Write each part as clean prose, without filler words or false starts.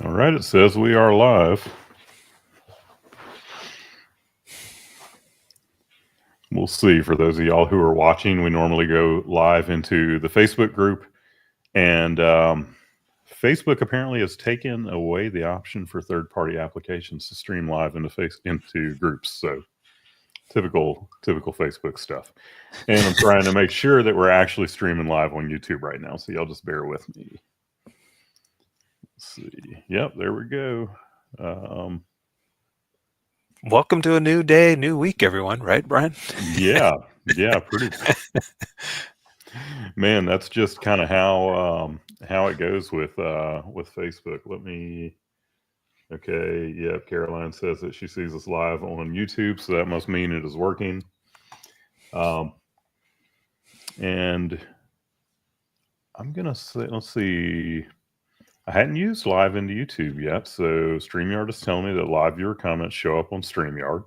All right, it says we are live. We'll see. For those of y'all who are watching, we normally go live into the Facebook group, and Facebook apparently has taken away the option for third-party applications to stream live into groups. So typical Facebook stuff. And I'm trying to make sure that we're actually streaming live on YouTube right now. So y'all just bear with me. Let's see. Yep, there we go. Welcome to a new day, new week, everyone. Right, Brian? Yeah, pretty. Man, that's just kind of how it goes with Facebook. Okay, yep. Caroline says that she sees us live on YouTube, so that must mean it is working. And I'm gonna say, let's see. I hadn't used live into YouTube yet, so StreamYard is telling me that live viewer comments show up on StreamYard.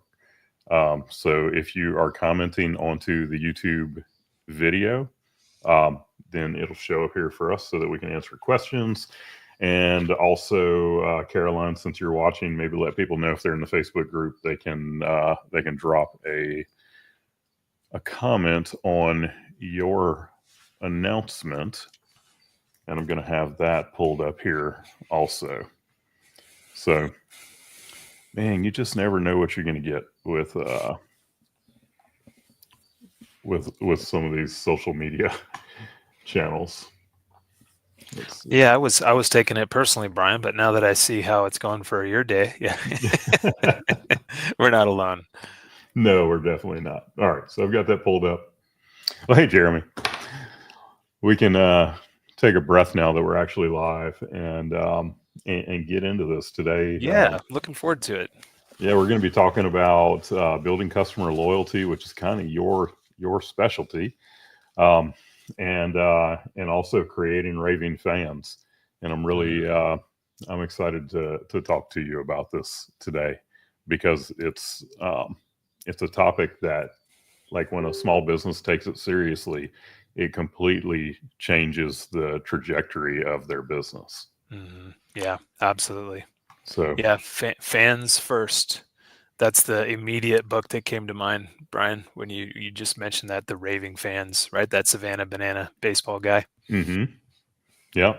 So if you are commenting onto the YouTube video, then it'll show up here for us so that we can answer questions. And also, Caroline, since you're watching, maybe let people know if they're in the Facebook group, they can drop a comment on your announcement, and I'm going to have that pulled up here also. So, man, you just never know what you're going to get with some of these social media channels. Yeah, I was taking it personally, Brian, but now that I see how it's going for your day, yeah, we're not alone. No, we're definitely not. All right, so I've got that pulled up. Well, hey, Jeremy, we can take a breath now that we're actually live and get into this today. Yeah, looking forward to it. Yeah, we're going to be talking about building customer loyalty, which is kind of your specialty, and also creating raving fans. And I'm really I'm excited to talk to you about this today because it's a topic that, like, when a small business takes it seriously, it completely changes the trajectory of their business. Mm-hmm. Yeah, absolutely. So yeah, fans first. That's the immediate book that came to mind, Brian, when you just mentioned that, the raving fans, right? That Savannah Banana baseball guy. Mm-hmm. Yeah.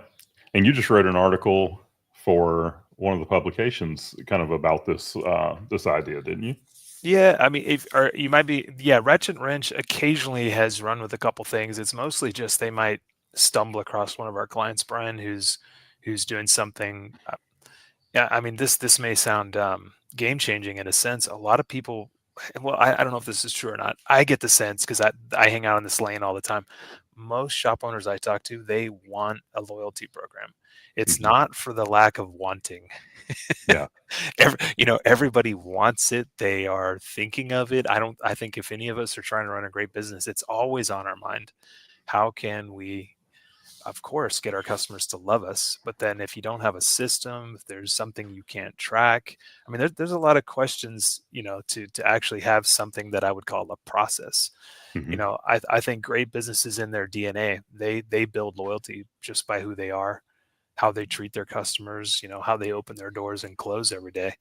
And you just wrote an article for one of the publications kind of about this idea, didn't you? Yeah, I mean, you might be, Ratchet Wrench occasionally has run with a couple things. It's mostly just they might stumble across one of our clients, Brian, who's doing something. Yeah, I mean, this may sound game changing in a sense. A lot of people, well, I don't know if this is true or not. I get the sense, because I hang out in this lane all the time. Most shop owners I talk to, they want a loyalty program. It's Mm-hmm. not for the lack of wanting. Yeah. Everybody wants it. They are thinking of it. I think if any of us are trying to run a great business, it's always on our mind. How can we, of course, get our customers to love us? But then if you don't have a system, if there's something you can't track, I mean, there's a lot of questions, to actually have something that I would call a process. Mm-hmm. I think great businesses, in their DNA, they build loyalty just by who they are, how they treat their customers, how they open their doors and close every day.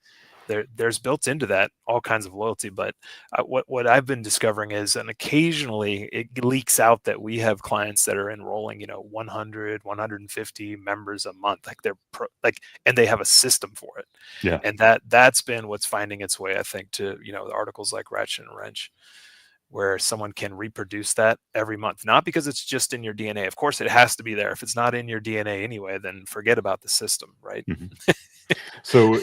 There's built into that all kinds of loyalty. But what I've been discovering is, and occasionally it leaks out, that we have clients that are enrolling 100, 150 members a month, like and they have a system for it. Yeah. And that's been what's finding its way, I think, to the articles like Ratchet and Wrench, where someone can reproduce that every month. Not because it's just in your DNA. Of course, it has to be there. If it's not in your DNA anyway, then forget about the system, right? Mm-hmm. So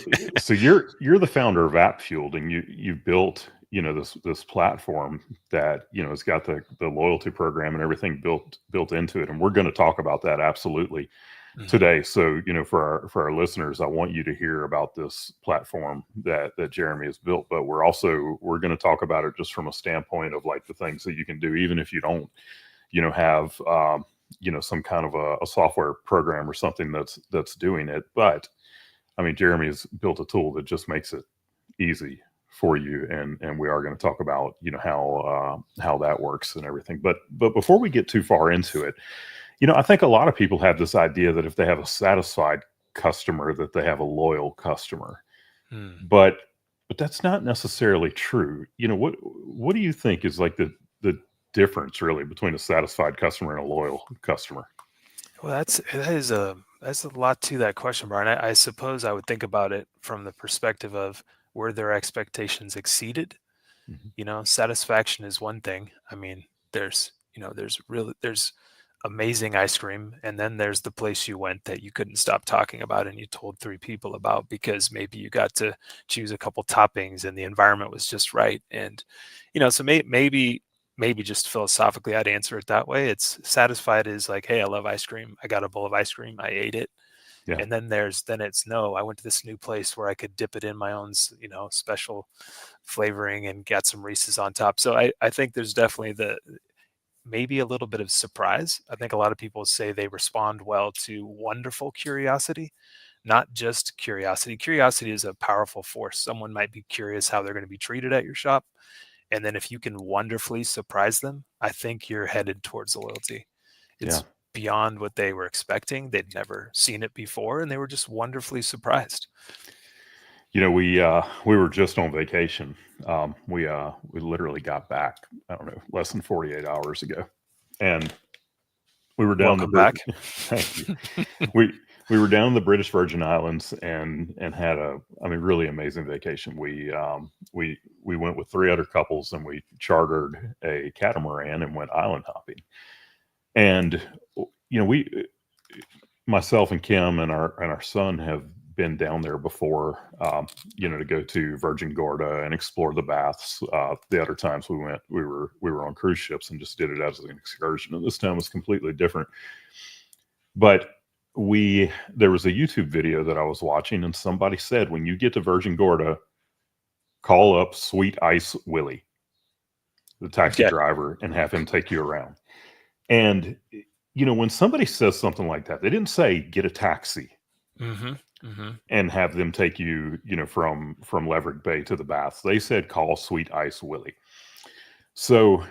you're the founder of AppFueled, and you've built this platform that has got the loyalty program and everything built into it, and we're going to talk about that absolutely today. So for our listeners, I want you to hear about this platform that Jeremy has built, but we're going to talk about it just from a standpoint of, like, the things that you can do even if you don't have some kind of a software program or something that's doing it. But I mean, Jeremy has built a tool that just makes it easy for you, and we are going to talk about how that works and everything. But before we get too far into it, I think a lot of people have this idea that if they have a satisfied customer that they have a loyal customer. Hmm. But that's not necessarily true. What do you think is like the difference really between a satisfied customer and a loyal customer? Well, that's a lot to that question, Brian. I suppose I would think about it from the perspective of, were their expectations exceeded? Mhm. Satisfaction is one thing. I mean, there's amazing ice cream, and then there's the place you went that you couldn't stop talking about and you told three people about because maybe you got to choose a couple toppings and the environment was just right. And so maybe just philosophically I'd answer it that way. It's satisfied is like, hey, I love ice cream. I got a bowl of ice cream. I ate it. Yeah. And then it's, no, I went to this new place where I could dip it in my own special flavoring and got some Reese's on top. So I think there's definitely the maybe a little bit of surprise. I think a lot of people say they respond well to wonderful curiosity, not just curiosity. Curiosity is a powerful force. Someone might be curious how they're going to be treated at your shop. And then if you can wonderfully surprise them, I think you're headed towards loyalty. Yeah. It's beyond what they were expecting. They'd never seen it before, and they were just wonderfully surprised. We were just on vacation. We literally got back, I don't know, less than 48 hours ago, and we were down the Welcome back. thank you. We we were down in the British Virgin Islands and had I mean, really amazing vacation. We went with three other couples and we chartered a catamaran and went island hopping. And we myself and Kim and our son have been down there before, to go to Virgin Gorda and explore the baths. The other times we went, we were on cruise ships and just did it as an excursion. And this time was completely different. But there was a YouTube video that I was watching, and somebody said, when you get to Virgin Gorda, call up Sweet Ice Willie, the taxi Yeah. driver, and have him take you around. And when somebody says something like that, they didn't say get a taxi Mm-hmm. Mm-hmm. and have them take you, from Leverett Bay to the baths. They said call Sweet Ice Willie. So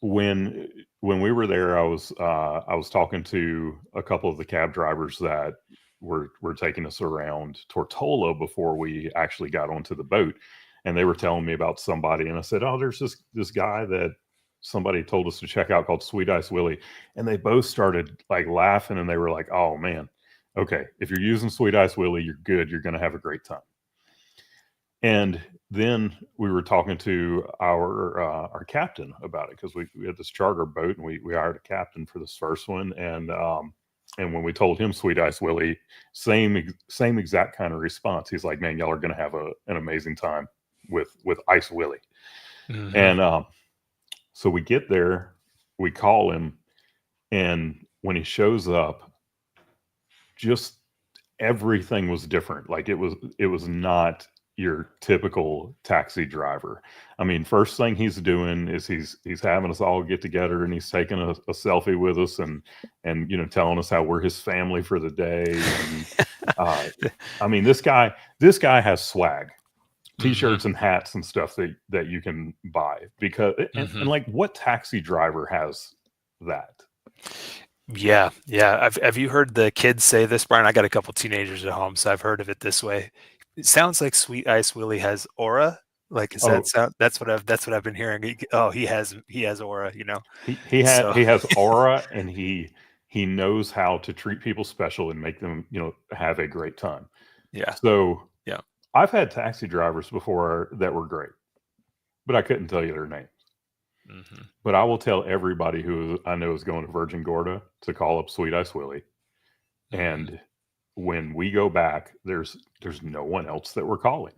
when we were there, I was talking to a couple of the cab drivers that were taking us around Tortola before we actually got onto the boat, and they were telling me about somebody, and I said, "Oh, there's this guy that somebody told us to check out called Sweet Ice Willie," and they both started like laughing, and they were like, "Oh man, okay, if you're using Sweet Ice Willie, you're good. You're going to have a great time." And then we were talking to our captain about it because we had this charter boat and we hired a captain for this first one. And when we told him Sweet Ice Willie, same exact kind of response. He's like, "Man, y'all are going to have an amazing time with Ice Willie." Mm-hmm. And so we get there, we call him, and when he shows up, just everything was different. Like it was not your typical taxi driver. I mean, first thing he's doing is he's having us all get together and he's taking a selfie with us and telling us how we're his family for the day. And uh, I mean, this guy has swag, Mm-hmm. t-shirts and hats and stuff that you can buy because Mm-hmm. and like what taxi driver has that? Yeah, yeah. Have you heard the kids say this, Brian? I got a couple teenagers at home, so I've heard of it this way. It sounds like Sweet Ice Willie has aura. Like, is that Oh, sound? That's what I've been hearing. Oh, he has aura. So he has aura, and he knows how to treat people special and make them have a great time. yeah, So yeah. I've had taxi drivers before that were great, but I couldn't tell you their name. Mm-hmm. But I will tell everybody who I know is going to Virgin Gorda to call up Sweet Ice Willie. Mm-hmm. And when we go back, there's no one else that we're calling.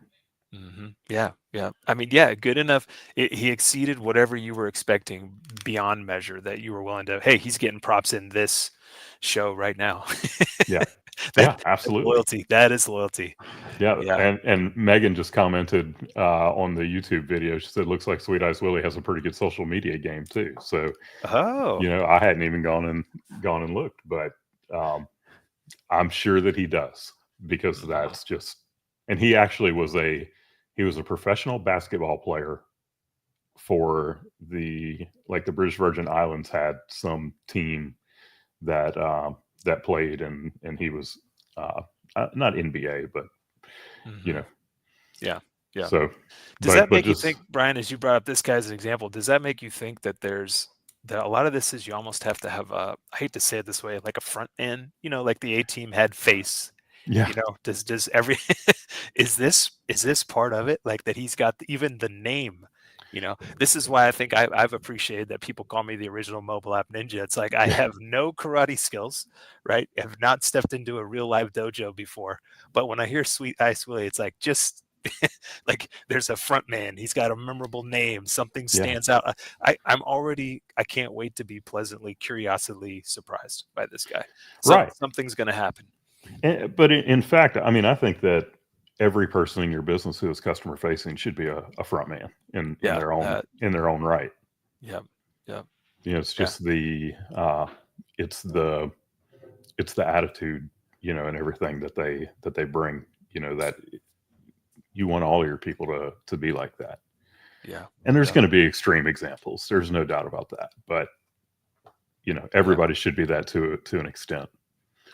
Mm-hmm. Yeah, yeah. I mean, yeah, good enough. He exceeded whatever you were expecting beyond measure that you were willing to. Hey, he's getting props in this show right now. Yeah, That, yeah, that's absolutely. loyalty. That is loyalty. Yeah, Yeah. and Megan just commented on the YouTube video. She said, "Looks like Sweet Ice Willie has a pretty good social media game too." So Oh. I hadn't even gone and looked, but um, I'm sure that he does because Mm-hmm. that's just. And he was a professional basketball player for the British Virgin Islands had some team that played, and he was not NBA, but you Hmm. know. Yeah. Yeah. So, Does that but make you just think, Brian, as you brought up this guy as an example, does that make you think that that a lot of this is you almost have to have a, I hate to say it this way, like a front end, like the A team had face, yeah, does every, is this part of it? Like that he's got even the name, this is why I think I've appreciated that people call me the original mobile app ninja. It's like, I yeah, have no karate skills, right? Have not stepped into a real live dojo before. But when I hear Sweet Ice Willie, it's like, just like there's a front man. He's got a memorable name. Something yeah. stands out. I can't wait to be pleasantly, curiously surprised by this guy. Right. Something's going to happen. But in fact, I mean, I think that every person in your business who is customer facing should be a front man in Yeah. their own right. Yeah. Yeah. It's Yeah. just it's the it's the attitude, and everything that they bring. That you want all your people to be like that. Yeah. And there's Yeah. going to be extreme examples. There's no doubt about that. But Yeah. everybody should be that to an extent.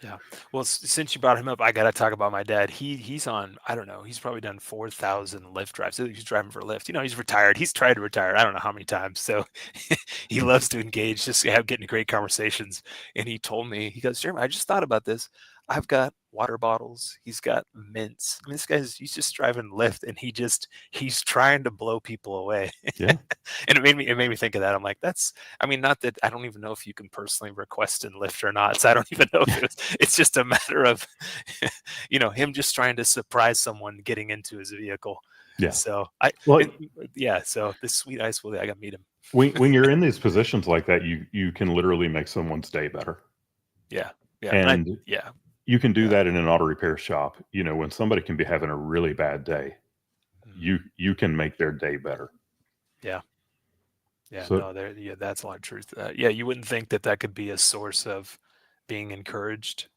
Yeah. Well, since you brought him up, I got to talk about my dad. He's on, I don't know, he's probably done 4,000 Lyft drives. He's driving for Lyft. He's retired. He's tried to retire. I don't know how many times. So he loves to engage, just get into great conversations. And he told me, he goes, Jeremy, I just thought about this. I've got water bottles. He's got mints. I mean, he's just driving Lyft, and he's trying to blow people away. Yeah. And it made me think of that. I'm like, I mean, not that I don't even know if you can personally request in Lyft or not. So I don't even know if it's just a matter of, him just trying to surprise someone getting into his vehicle. Yeah. So Well, yeah. So this Sweet Ice Willie, I got to meet him. when you're in these positions like that, you can literally make someone's day better. Yeah. Yeah. And Yeah. you can do Yeah. that in an auto repair shop. When somebody can be having a really bad day, Mhm. you can make their day better. Yeah. Yeah. So No, that's a lot of truth to that. Yeah. You wouldn't think that could be a source of being encouraged,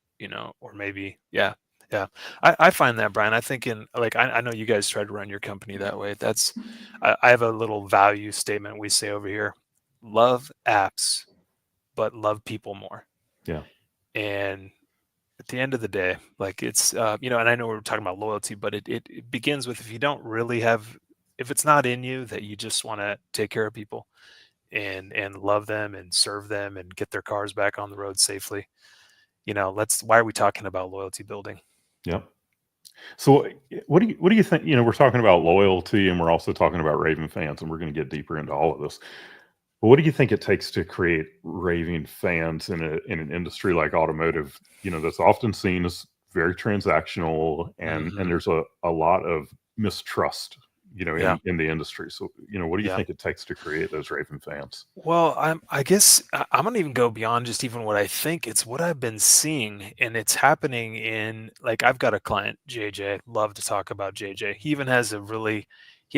or maybe, yeah. Yeah. I find that, Brian, I think I know you guys try to run your company that way. I have a little value statement we say over here: love apps, but love people more. yeah, And at the end of the day, like it's, and I know we're talking about loyalty, but it begins with, if it's not in you that you just want to take care of people and love them and serve them and get their cars back on the road safely, why are we talking about loyalty building? yeah. So what do you think? We're talking about loyalty, and we're also talking about Raven fans, and we're going to get deeper into all of this. But what do you think it takes to create raving fans in an industry like automotive? That's often seen as very transactional, and Hmm. there's a lot of mistrust. Yeah. In the industry. So what do you Yeah. think it takes to create those raving fans? Well, I guess I'm gonna even go beyond just even what I think. It's what I've been seeing, and it's happening in, like, I've got a client, JJ. Love to talk about JJ. He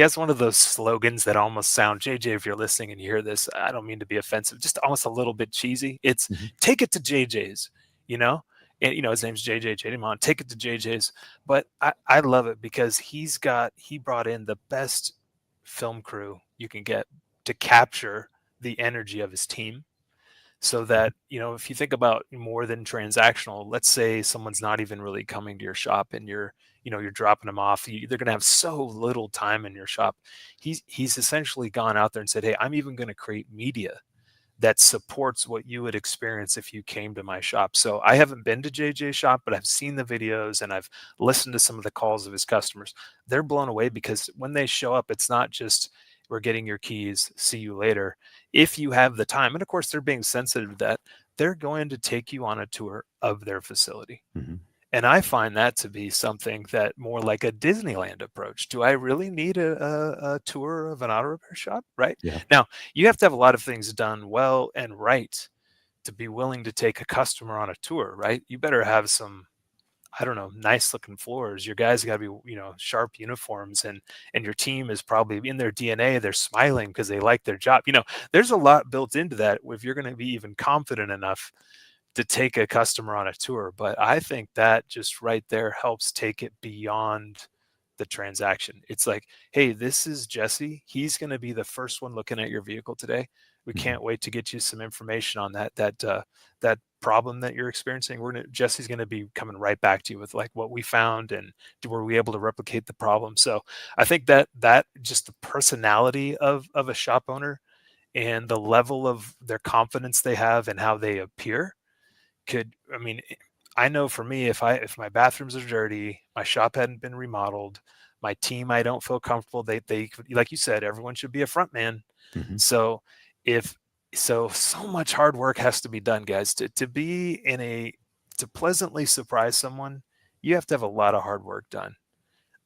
has one of those slogans that almost sound, JJ, if you're listening and you hear this, I don't mean to be offensive, just almost a little bit cheesy. It's Mhm. take it to JJ's, you know, and his name's JJ Mon. Take it to JJ's, but I love it because he brought in the best film crew you can get to capture the energy of his team, so that, if you think about more than transactional, let's say someone's not even really coming to your shop, and you're dropping them off, they're going to have so little time in your shop. He's essentially gone out there and said, hey, I'm even going to create media that supports what you would experience if you came to my shop. So I haven't been to JJ's shop, but I've seen the videos and I've listened to some of the calls of his customers. They're blown away because when they show up, it's not just, we're getting your keys, see you later. If you have the time, and of course they're being sensitive to that, they're going to take you on a tour of their facility. Mhm. And I find that to be something that more like a Disneyland approach. Do I really need a tour of an auto repair shop? Right Yeah. now, you have to have a lot of things done well and right to be willing to take a customer on a tour, right? You better have some, I don't know, nice looking floors. Your guys got to be, sharp uniforms, and your team is probably in their DNA. They're smiling because they like their job. There's a lot built into that if you're going to be even confident enough to take a customer on a tour. But I think that just right there helps take it beyond the transaction. It's like, hey, this is Jesse. He's going to be the first one looking at your vehicle today. We Mhm. can't wait to get you some information on that problem that you're experiencing. Jesse's gonna be coming right back to you with like what we found and were we able to replicate the problem. So I think that just the personality of a shop owner and the level of their confidence they have and how they appear could, I mean, I know for me, if my bathrooms are dirty, my shop hadn't been remodeled, my team, I don't feel comfortable. They like you said, everyone should be a front man. Mhm. So if so much hard work has to be done, guys, to be in a to pleasantly surprise someone. You have to have a lot of hard work done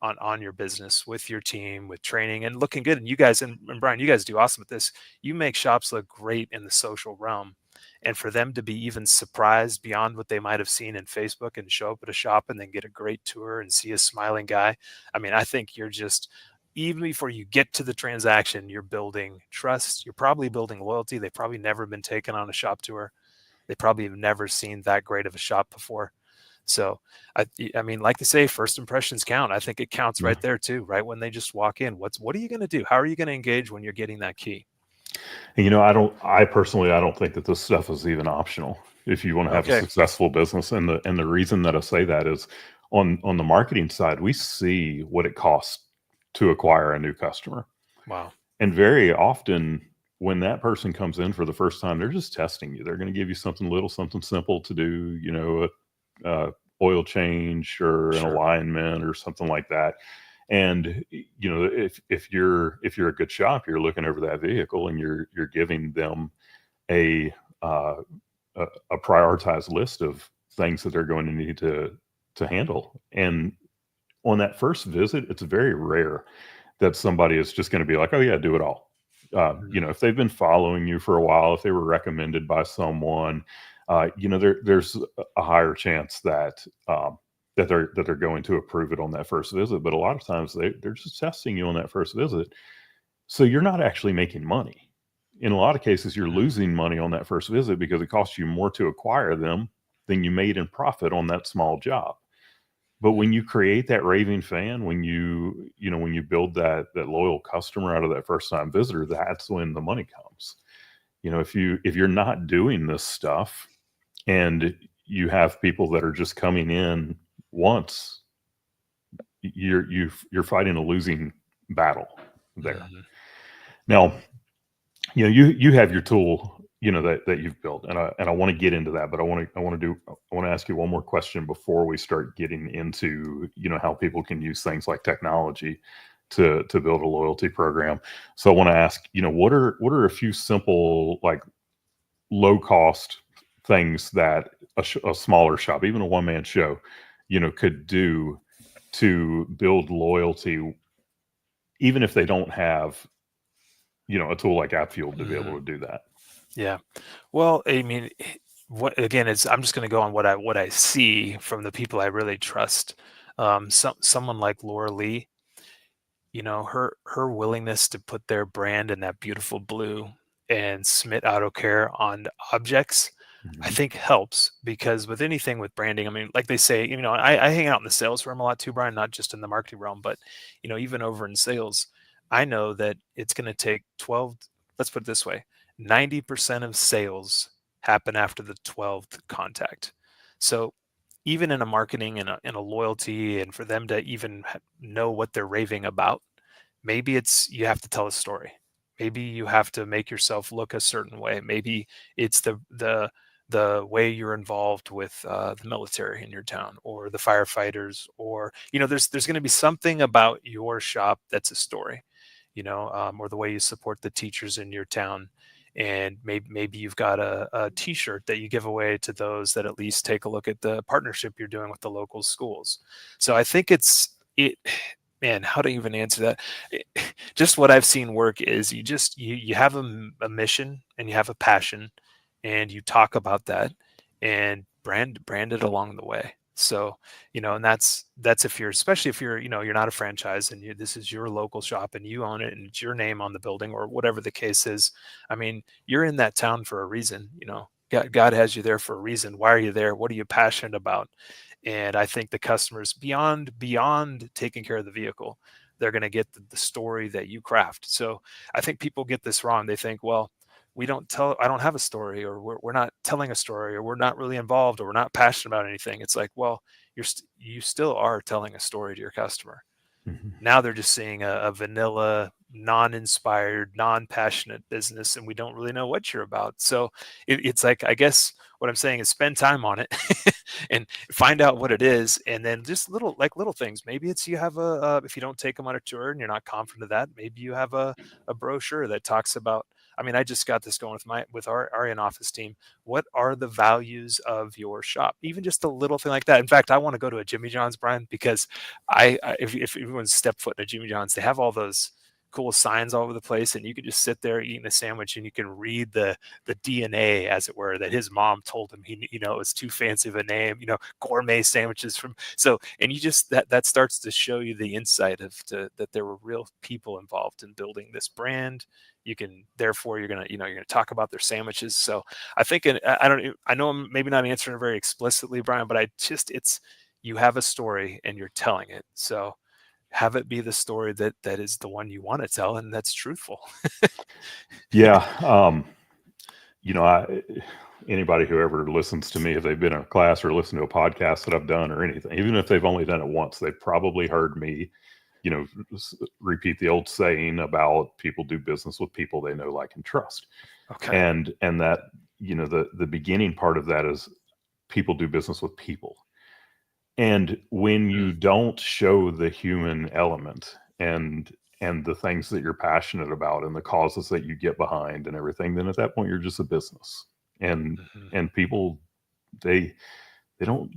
on your business with your team, with training and looking good. And you guys and Brian, you guys do awesome at this. You make shops look great in the social realm. And for them to be even surprised beyond what they might have seen in Facebook and show up at a shop and then get a great tour and see a smiling guy. I mean, I think you're just even before you get to the transaction, you're building trust. You're probably building loyalty. They've probably never been taken on a shop tour. They probably have never seen that great of a shop before. So I mean, like they say, first impressions count. I think it counts Yeah. right there too, right when they just walk in. What are you going to do? How are you going to engage when you're getting that key? And, I personally, I don't think that this stuff is even optional if you want to have a Okay. successful business. And the reason that I say that is on the marketing side, we see what it costs to acquire a new customer. Wow. And very often, when that person comes in for the first time, they're just testing you. They're going to give you something little, something simple to do, oil change or an Sure. alignment or something like that. And if you're a good shop, you're looking over that vehicle and you're giving them a uh, a prioritized list of things that they're going to need to handle. And on that first visit, it's very rare that somebody is just going to be like, "Oh yeah, do it all." Mhm. If they've been following you for a while, if they were recommended by someone, there's a higher chance that they're going to approve it on that first visit. But a lot of times they're just testing you on that first visit, so you're not actually making money. In a lot of cases, you're Mhm. losing money on that first visit because it costs you more to acquire them than you made in profit on that small job. But when you create that raving fan, when you build that loyal customer out of that first time visitor, that's when the money comes. If you're not doing this stuff and you have people that are just coming in once, you're fighting a losing battle there. Mhm. Now, you have your tool, that you've built, and I want to get into that, but I want to ask you one more question before we start getting into how people can use things like technology to build a loyalty program. So I want to ask, what are a few simple, like, low cost things that a smaller shop, even a one man show, could do to build loyalty, even if they don't have a tool like AppFuel to be able Mhm. to do that. Yeah. Well, I mean, what again is I'm just going to go on what I see from the people I really trust. Someone like Laura Lee, her willingness to put their brand in that beautiful blue and Smith Auto Care on objects, I Mhm. think helps because with anything with branding, I mean, like they say, I hang out in the sales realm a lot too, Brian, not just in the marketing realm, but even over in sales, I know that it's going to take 12, let's put it this way, 90% of sales happen after the 12th contact. So even in a marketing and a loyalty and for them to even know what they're raving about, maybe it's you have to tell a story. Maybe you have to make yourself look a certain way. Maybe it's the way you're involved with the military in your town or the firefighters, or there's going to be something about your shop that's a story, or the way you support the teachers in your town. And maybe you've got a T-shirt that you give away to those that at least take a look at the partnership you're doing with the local schools. So I think it man, how to even answer that? Eh, Just what I've seen work is you have a mission and you have a passion, and you talk about that and brand it along the way. So and that's if you're especially if you're not a franchise and this is your local shop and you own it and it's your name on the building or whatever the case is. I mean, you're in that town for a reason. God has you there for a reason. Why are you there? What are you passionate about? And I think the customers beyond taking care of the vehicle, they're going to get the story that you craft. So I think people get this wrong. They think, well, I don't have a story, or we're not telling a story, or we're not really involved, or we're not passionate about anything. It's like, well, you still are telling a story to your customer. Mhm. Now they're just seeing a vanilla, non-inspired, non-passionate business, and we don't really know what you're about. So it's like, I guess what I'm saying is spend time on it and find out what it is, and then just little things. Maybe it's you have if you don't take them on a tour and you're not confident of that, maybe you have a brochure that talks about. I mean, I just got this going with our in-office team. What are the values of your shop? Even just a little thing like that. In fact, I want to go to a Jimmy John's, Brian, because if everyone's stepped foot in a Jimmy John's, they have all those cool signs all over the place, and you can just sit there eating a sandwich, and you can read the DNA, as it were, that his mom told him it was too fancy of a name, gourmet sandwiches from. So, and you just that starts to show you the insight that there were real people involved in building this brand. You can, therefore, you're gonna talk about their sandwiches. So I think, I know I'm maybe not answering it very explicitly, Brian, but it's you have a story and you're telling it. So have it be the story that is the one you want to tell, and that's truthful. Yeah. Anybody who ever listens to me, if they've been in a class or listened to a podcast that I've done or anything, even if they've only done it once, they've probably heard me, repeat the old saying about people do business with people they know, like, and trust. Okay. And that, the beginning part of that is people do business with people. And when you don't show the human element and the things that you're passionate about and the causes that you get behind and everything, then at that point you're just a business. And Mm-hmm. and people, they they don't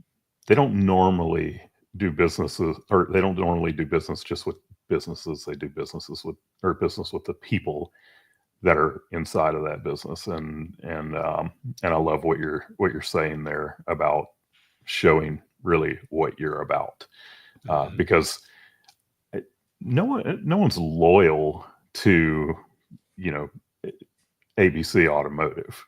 they don't normally do businesses, or they don't normally do business just with businesses. They do business with the people that are inside of that business. And I love what you're saying there about showing really what you're about, Mm-hmm. because no one's loyal to, you know ABC Automotive.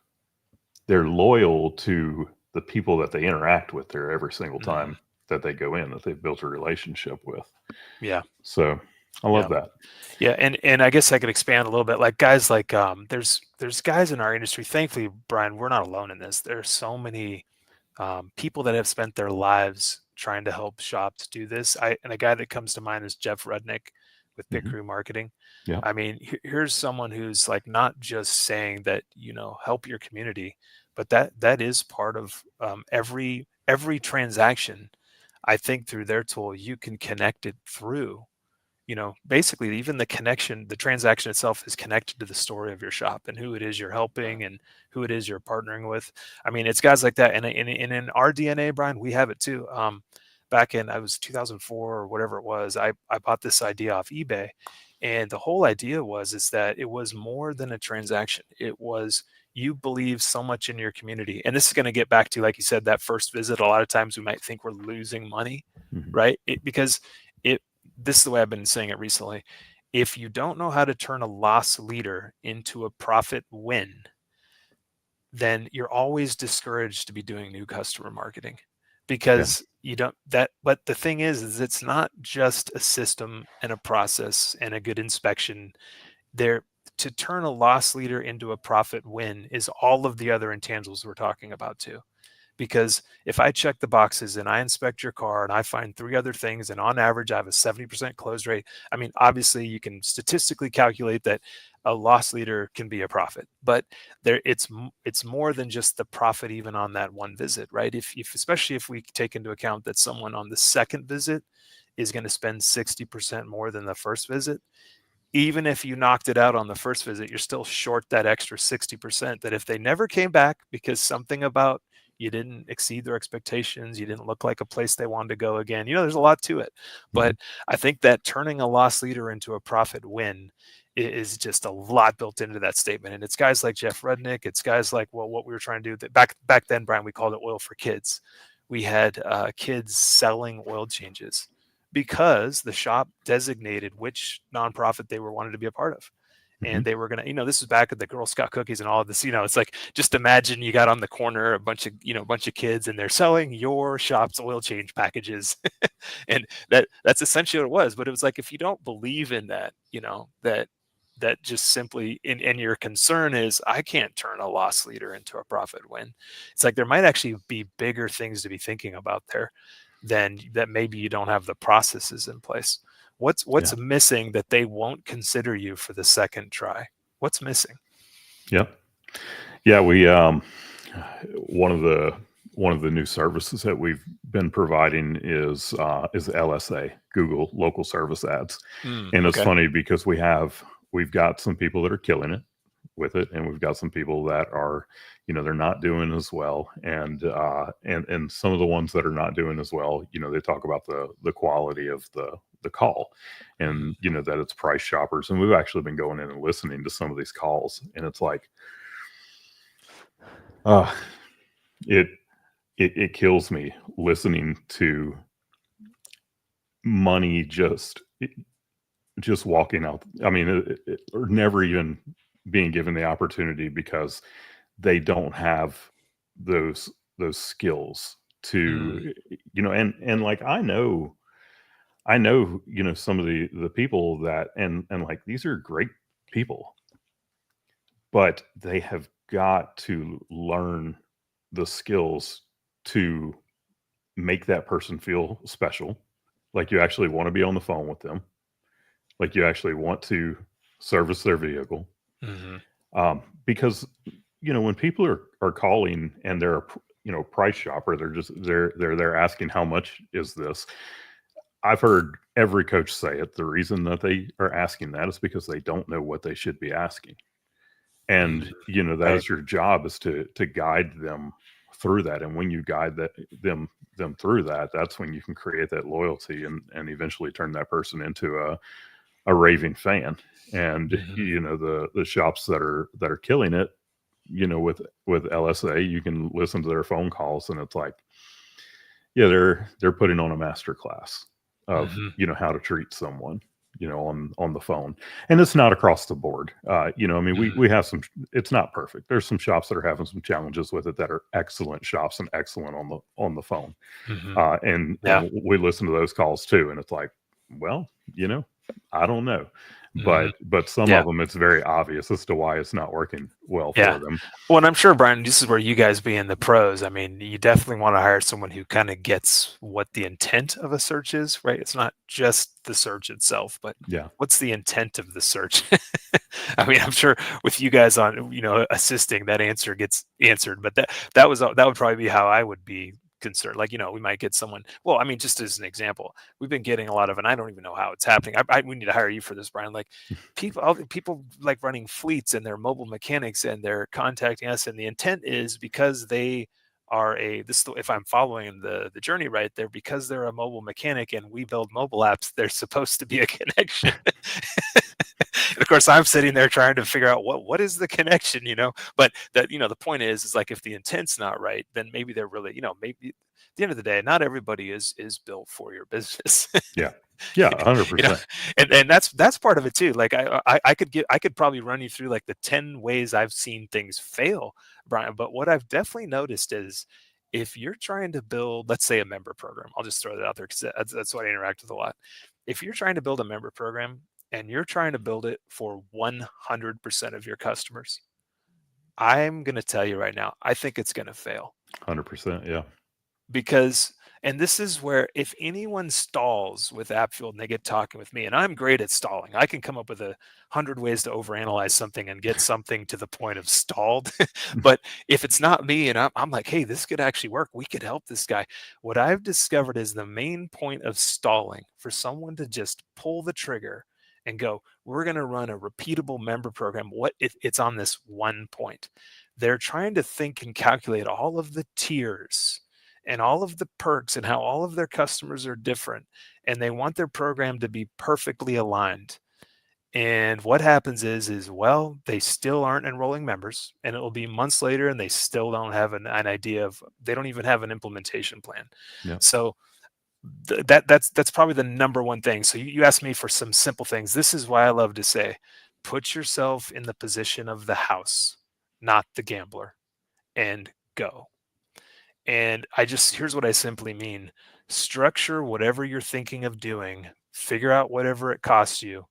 They're loyal to the people that they interact with there every single Mm-hmm. time that they go in, that they've built a relationship with. Yeah. So I Yeah. love that. Yeah, and I guess I could expand a little bit. Like guys like there's guys in our industry. Thankfully, Brian, we're not alone in this. There's so many people that have spent their lives trying to help shops do this. And a guy that comes to mind is Jeff Rudnick with Pit Hmm. Crew Marketing. Yeah. I mean, here's someone who's like not just saying that help your community, but that is part of every transaction. I think through their tool, you can connect it through, basically even the transaction itself is connected to the story of your shop and who it is you're helping and who it is you're partnering with. I mean, it's guys like that. And in our DNA, Brian, we have it too. Back in, I was 2004 or whatever it was, I bought this idea off eBay. And the whole idea is that it was more than a transaction. It was, you believe so much in your community. And this is going to get back to, like you said, that first visit. A lot of times we might think we're losing money, Hmm. right? Because it, this is the way I've been saying it recently. If you don't know how to turn a loss leader into a profit win, then you're always discouraged to be doing new customer marketing, Yeah. because you don't that but the thing is it's not just a system and a process and a good inspection there. To turn a loss leader into a profit win is all of the other intangibles we're talking about too. Because if I check the boxes and I inspect your car and I find three other things, and on average I have a 70% close rate, I mean, obviously you can statistically calculate that a loss leader can be a profit, but it's more than just the profit even on that one visit, right? If especially if we take into account that someone on the second visit is going to spend 60% more than the first visit, even if you knocked it out on the first visit, you're still short that extra 60%, that if they never came back because something about you didn't exceed their expectations, you didn't look like a place they wanted to go again. There's a lot to it. Hmm. But I think that turning a loss leader into a profit win is just a lot built into that statement. And it's guys like Jeff Rudnick. It's guys like, well, what we were trying to do that back then, Brian, we called it Oil for Kids. We had kids selling oil changes because the shop designated which nonprofit they were wanted to be a part of. Hmm. And they were gonna, this is back at the Girl Scout cookies and all of this. It's like, just imagine you got on the corner a bunch of kids, and they're selling your shop's oil change packages, and that's essentially what it was. But it was like, if you don't believe in that, that that just simply, and your concern is, I can't turn a loss leader into a profit win. It's like there might actually be bigger things to be thinking about there than that. Maybe you don't have the processes in place. Yeah. What's missing that they won't consider you for the second try? What's missing? Yeah. Yeah. We, one of the, one of the new services that we've been providing is LSA, Google Local Service Ads. And it's Okay. funny because we've got some people that are killing it with it, and we've got some people that are, they're not doing as well. And some of the ones that are not doing as well, they talk about the quality of the call, and that it's price shoppers. And we've actually been going in and listening to some of these calls, and it's like, uh it it kills me listening to money just walking out. I mean, or never even being given the opportunity because they don't have those skills to, and like I know some of the people that, and like these are great people, but they have got to learn the skills to make that person feel special, like you actually want to be on the phone with them, like you actually want to service their vehicle. Mm-hmm. Because when people are calling and they're a price shopper, they're asking how much is this. I've heard every coach say it. The reason that they are asking that is because they don't know what they should be asking. And that Right. is your job, is to guide them through that. And when you guide them through that, that's when you can create that loyalty and eventually turn that person into a raving fan. And the shops that are killing it, with LSA, you can listen to their phone calls, and it's like, yeah, they're putting on a master class of how to treat someone, on the phone. And it's not across the board. I mean, we have some, it's not perfect. There's some shops that are having some challenges with it that are excellent shops and excellent on the phone. And Yeah. we listen to those calls too, and it's like, well, I don't know, but some Yeah. of them, it's very obvious as to why it's not working well Yeah. for them. Well, and I'm sure, Brian, this is where you guys being the pros. I mean, you definitely want to hire someone who kind of gets what the intent of a search is, right? It's not just the search itself, but Yeah. what's the intent of the search? I mean, I'm sure with you guys on, assisting, that answer gets answered, but that would probably be how I would be concerned. Like, we might get someone. Well, I mean, just as an example, we've been getting a lot of, and I don't even know how it's happening. We need to hire you for this, Brian. Like, people like running fleets, and they're mobile mechanics, and they're contacting us, and the intent is because they are if I'm following the journey right there, because they're a mobile mechanic and we build mobile apps, there's supposed to be a connection. And of course, I'm sitting there trying to figure out what is the connection, But that, the point is like, if the intent's not right, then maybe they're really, maybe at the end of the day, not everybody is built for your business. Yeah. Yeah. you know 100%. and that's part of it too. Like, I could probably run you through like the 10 ways I've seen things fail, Brian, but what I've definitely noticed is, if you're trying to build, let's say, a member program, I'll just throw that out there because that's what I interact with a lot. If you're trying to build a member program and you're trying to build it for 100% of your customers, I'm going to tell you right now, I think it's going to fail. 100%. Yeah. Because, and this is where, if anyone stalls with AppFuel and they get talking with me, and I'm great at stalling, I can come up with 100 ways to overanalyze something and get something to the point of stalled. But if it's not me and I'm like, hey, this could actually work, we could help this guy. What I've discovered is the main point of stalling for someone to just pull the trigger and go, we're going to run a repeatable member program. What if it's on this one point? They're trying to think and calculate all of the tiers and all of the perks and how all of their customers are different, and they want their program to be perfectly aligned. And what happens is, well, they still aren't enrolling members, and it will be months later and they still don't have an idea of, they don't even have an implementation plan. Yeah. So that's probably the number one thing. So you asked me for some simple things. This is why I love to say, put yourself in the position of the house, not the gambler, and go. And here's what I simply mean: structure whatever you're thinking of doing, figure out whatever it costs you,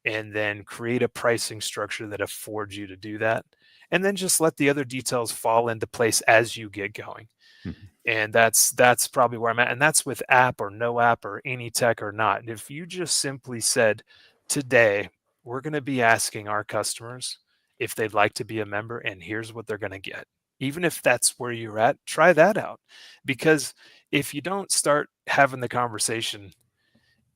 and then create a pricing structure that affords you to do that. And then just let the other details fall into place as you get going. Mhm. And that's probably where I'm at. And that's with app or no app or any tech or not. And if you just simply said, today, we're going to be asking our customers if they'd like to be a member, and here's what they're going to get. Even if that's where you're at, try that out. Because if you don't start having the conversation,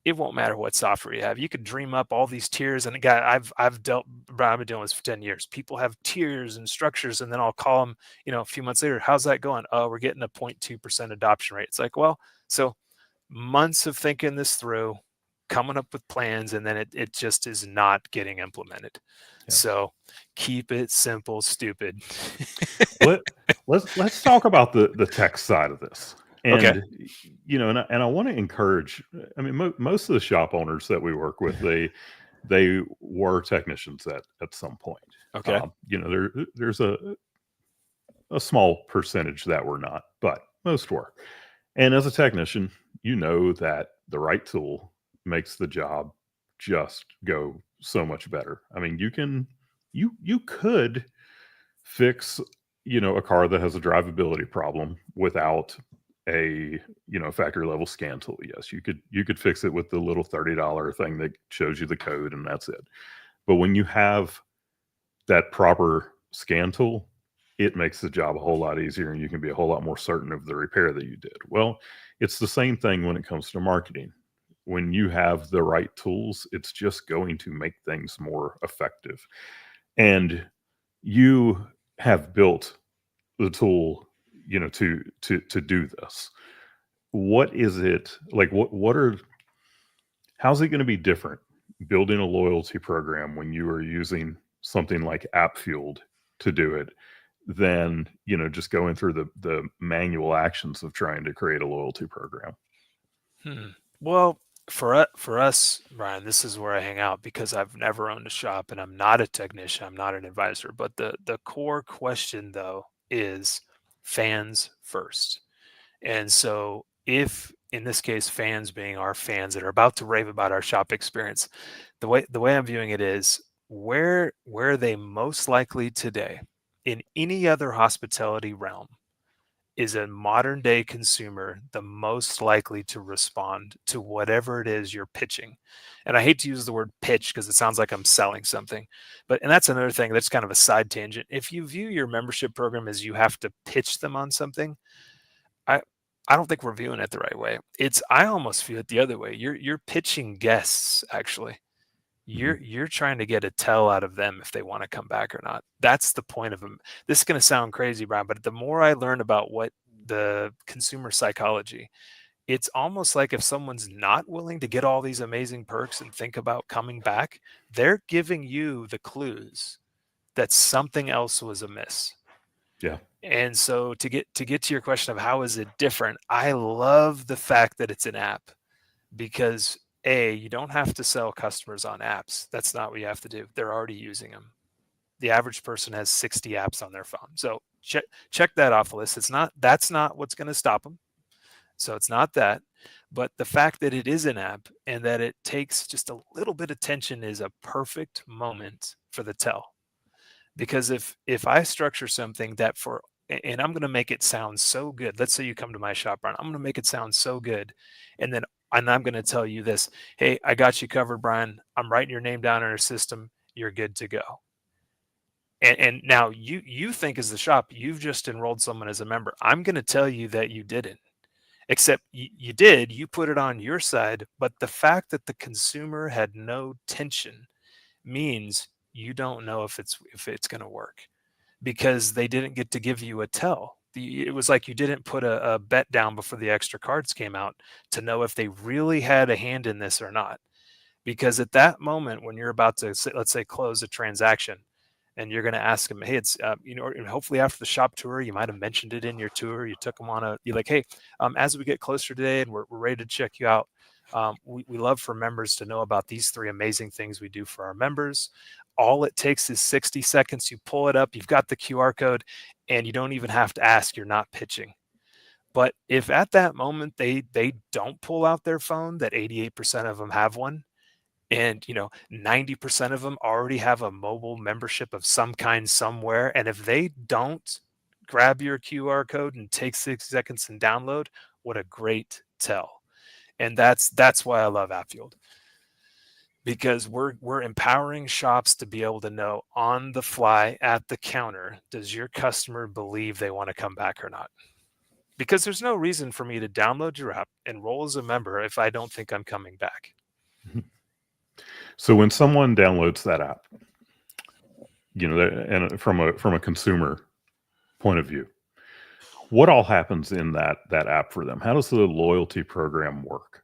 it won't matter what software you have. You could dream up all these tiers, and again, I've been doing this for 10 years. People have tiers and structures, and then I'll call them, a few months later, how's that going? Oh, we're getting a 0.2% adoption rate. It's like, well, so months of thinking this through, coming up with plans, and then it just is not getting implemented. Yeah. So keep it simple, stupid. Let let's talk about the tech side of this. Okay. And and I want to encourage. I mean, most of the shop owners that we work with, they were technicians at some point. Okay. There's a small percentage that were not, but most were. And as a technician, you know that the right tool makes the job just go so much better. I mean, you could fix a car that has a drivability problem without a factory level scan tool. Yes, you could fix it with the little $30 thing that shows you the code, and that's it. But when you have that proper scan tool, it makes the job a whole lot easier, and you can be a whole lot more certain of the repair that you did. Well, it's the same thing when it comes to marketing. When you have the right tools, it's just going to make things more effective. And you have built the tool, to do this. What is it like? How's it going to be different building a loyalty program when you are using something like App Fueled to do it than just going through the manual actions of trying to create a loyalty program? Hmm. Well, for us, Brian, this is where I hang out because I've never owned a shop and I'm not a technician, I'm not an advisor. But the core question though is fans first. And so if in this case fans being our fans that are about to rave about our shop experience, the way I'm viewing it is where are they most likely today in any other hospitality realm is a modern day consumer the most likely to respond to whatever it is you're pitching? And I hate to use the word pitch because it sounds like I'm selling something, and that's another thing that's kind of a side tangent. If you view your membership program as you have to pitch them on something, I I don't think we're viewing it the right way. I almost view it the other way. You're pitching guests actually. Mhm. You're trying to get a tell out of them if they want to come back or not. That's the point of them. This is going to sound crazy, Brian, but the more I learn about what the consumer psychology, it's almost like if someone's not willing to get all these amazing perks and think about coming back, they're giving you the clues that something else was amiss. Yeah. And so to get to your question of how is it different, I love the fact that it's an app because you don't have to sell customers on apps. That's not what you have to do. They're already using them. The average person has 60 apps on their phone. So check that off the list. That's not what's going to stop them. So it's not that. But the fact that it is an app and that it takes just a little bit of attention is a perfect moment for the tell. Because if I structure something that and I'm going to make it sound so good. Let's say you come to my shop, Brian. I'm going to make it sound so good, and I'm going to tell you this. Hey, I got you covered, Brian. I'm writing your name down in our system. You're good to go. And now you think as the shop you've just enrolled someone as a member. I'm going to tell you that you didn't. Except you did. You put it on your side, but the fact that the consumer had no tension means you don't know if it's going to work because they didn't get to give you a tell. It was like you didn't put a bet down before the extra cards came out to know if they really had a hand in this or not. Because at that moment, when you're about to, let's say, close a transaction, and you're going to ask them, hey, it's and hopefully after the shop tour, you might have mentioned it in your tour. You took them on you're like, hey, as we get closer today and we're ready to check you out, we love for members to know about these three amazing things we do for our members. All it takes is 60 seconds. You pull it up, you've got the QR code, and you don't even have to ask. You're not pitching. But if at that moment they don't pull out their phone, that 88% of them have one, And 90% of them already have a mobile membership of some kind somewhere, and if they don't grab your QR code and take 6 seconds and download, what a great tell. And that's why I love AppFueled, because we're empowering shops to be able to know on the fly at the counter, does your customer believe they want to come back or not? Because there's no reason for me to download your app, enroll as a member, if I don't think I'm coming back. So when someone downloads that app, and from a consumer point of view, what all happens in that app for them? How does the loyalty program work?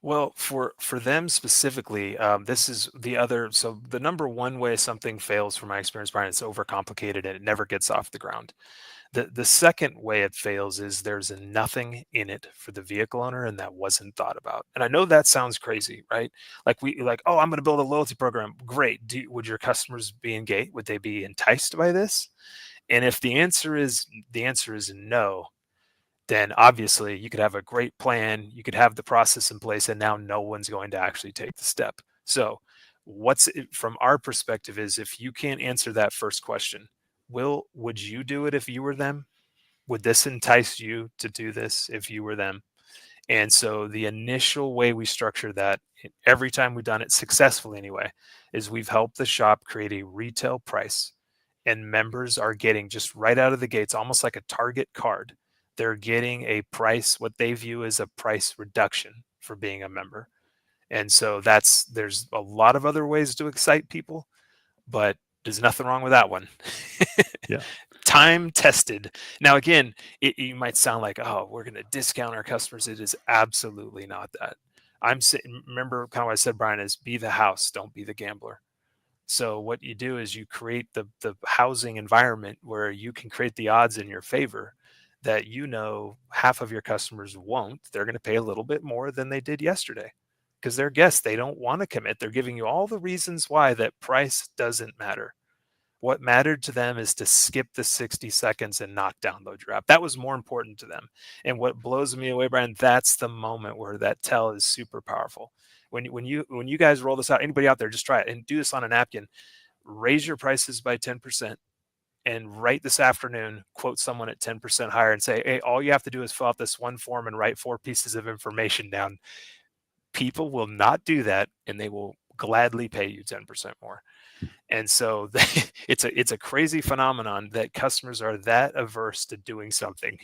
Well, for them specifically, this is the other. So the number one way something fails, from my experience, Brian, it's overcomplicated and it never gets off the ground. The second way it fails is there's nothing in it for the vehicle owner, and that wasn't thought about. And I know that sounds crazy, right? Oh, I'm going to build a loyalty program. Great. Would your customers be engaged? Would they be enticed by this? And if the answer is no, then obviously you could have a great plan, you could have the process in place, and now no one's going to actually take the step. So from our perspective is, if you can't answer that first question, would you do it if you were them? Would this entice you to do this if you were them? And so the initial way we structure that, every time we've done it successfully anyway, is we've helped the shop create a retail price, and members are getting, just right out of the gates, almost like a Target card, they're getting a price, what they view as a price reduction for being a member. And so there's a lot of other ways to excite people, but there's nothing wrong with that one. Yeah. Time tested. Now, again, you might sound like, oh, we're going to discount our customers. It is absolutely not that. Remember kind of what I said, Brian, is be the house, don't be the gambler. So what you do is you create the housing environment where you can create the odds in your favor, that half of your customers won't. They're going to pay a little bit more than they did yesterday because they're guests. They don't want to commit. They're giving you all the reasons why that price doesn't matter. What mattered to them is to skip the 60 seconds and not download your app. That was more important to them. And what blows me away, Brian, that's the moment where that tell is super powerful. When you guys roll this out, anybody out there, just try it and do this on a napkin. Raise your prices by 10%, and right this afternoon, quote someone at 10% higher and say, hey, all you have to do is fill out this one form and write 4 pieces of information down. People will not do that, and they will gladly pay you 10% more. And so it's a crazy phenomenon that customers are that averse to doing something.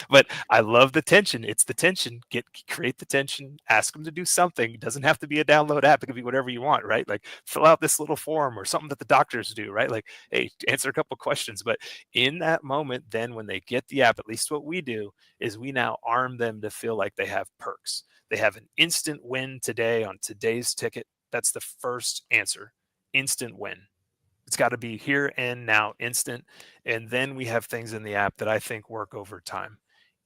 But I love the tension. It's the tension. Create the tension. Ask them to do something. It doesn't have to be a download app. It could be whatever you want, right? Like fill out this little form or something that the doctors do, right? Like, hey, answer a couple questions. But in that moment, then when they get the app, at least what we do is we now arm them to feel like they have perks. They have an instant win today on today's ticket. That's the first answer. Instant win. It's got to be here and now, instant. And then we have things in the app that I think work over time.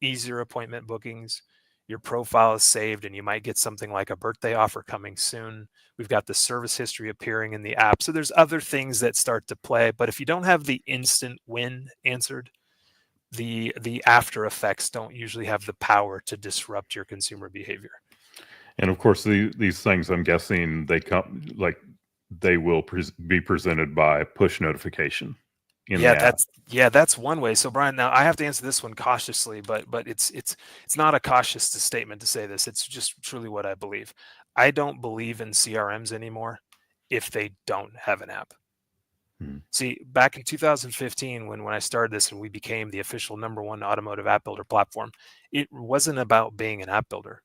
Easier appointment bookings. Your profile is saved, and you might get something like a birthday offer coming soon. We've got the service history appearing in the app. So there's other things that start to play. But if you don't have the instant win answered, the after effects don't usually have the power to disrupt your consumer behavior. And of course, these things, I'm guessing, they will be presented by push notification in the app. That's one way. So Brian, now I have to answer this one cautiously, but it's not a cautious statement to say this. It's just truly what I believe. I don't believe in CRMs anymore if they don't have an app. See, back in 2015, when I started this and we became the official #1 automotive app builder platform, it wasn't about being an app builder.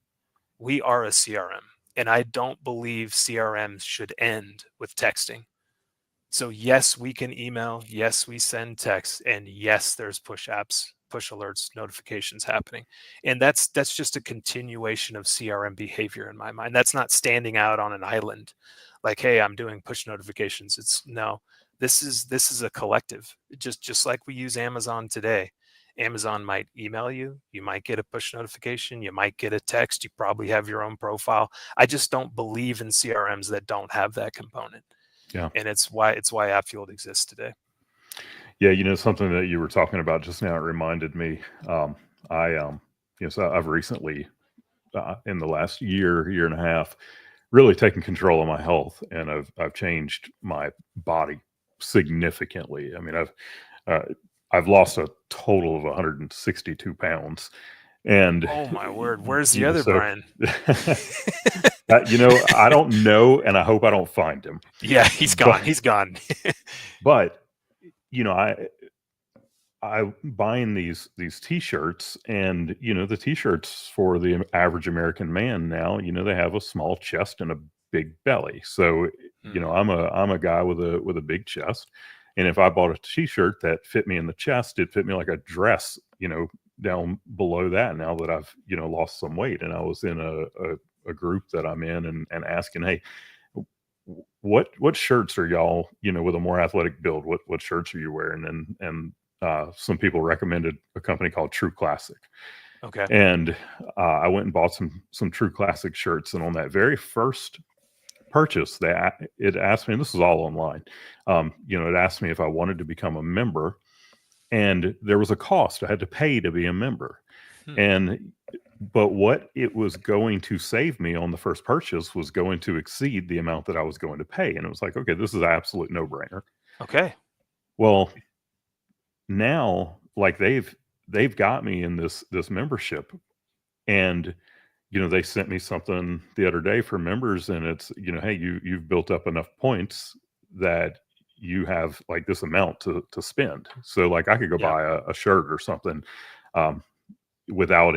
We are a CRM, and I don't believe CRMs should end with texting. So yes, we can email. Yes, we send text, and yes, there's push apps, push alerts, notifications happening. And that's just a continuation of CRM behavior in my mind. That's not standing out on an island like, hey, I'm doing push notifications. It's no, this is a collective. Just like we use Amazon today. Amazon might email you, you might get a push notification, you might get a text, you probably have your own profile. I just don't believe in CRMs that don't have that component. Yeah. And it's why AppFueled exists today. Yeah, something that you were talking about just now, it reminded me. So I've recently, in the last year and a half, really taken control of my health, and I've changed my body significantly. I mean, uh, I've lost a total of 162 pounds, and Oh my word. Where's the you know, other so Brian? I don't know, and I hope I don't find him. Yeah, he's gone. But He's gone. but you know, I buying these t-shirts, and the t-shirts for the average American man now, they have a small chest and a big belly. So, Hmm. I'm a guy with a big chest. And if I bought a t-shirt that fit me in the chest, it fit me like a dress, down below that, now that I've, lost some weight. And I was in a group that I'm in, and asking, hey, what shirts are y'all, with a more athletic build, what shirts are you wearing? And some people recommended a company called True Classic, Okay. and I went and bought some True Classic shirts. And on that very first purchase, it asked me, and this is all online, it asked me if I wanted to become a member, and there was a cost I had to pay to be a member. Hmm. And but what it was going to save me on the first purchase was going to exceed the amount that I was going to pay. And it was like, okay, this is an absolute no brainer. Okay. Well, now, like, they've got me in this membership, and they sent me something the other day for members, and it's, hey, you've built up enough points that you have like this amount to spend. So, like, I could go Yeah. buy a shirt or something, um, without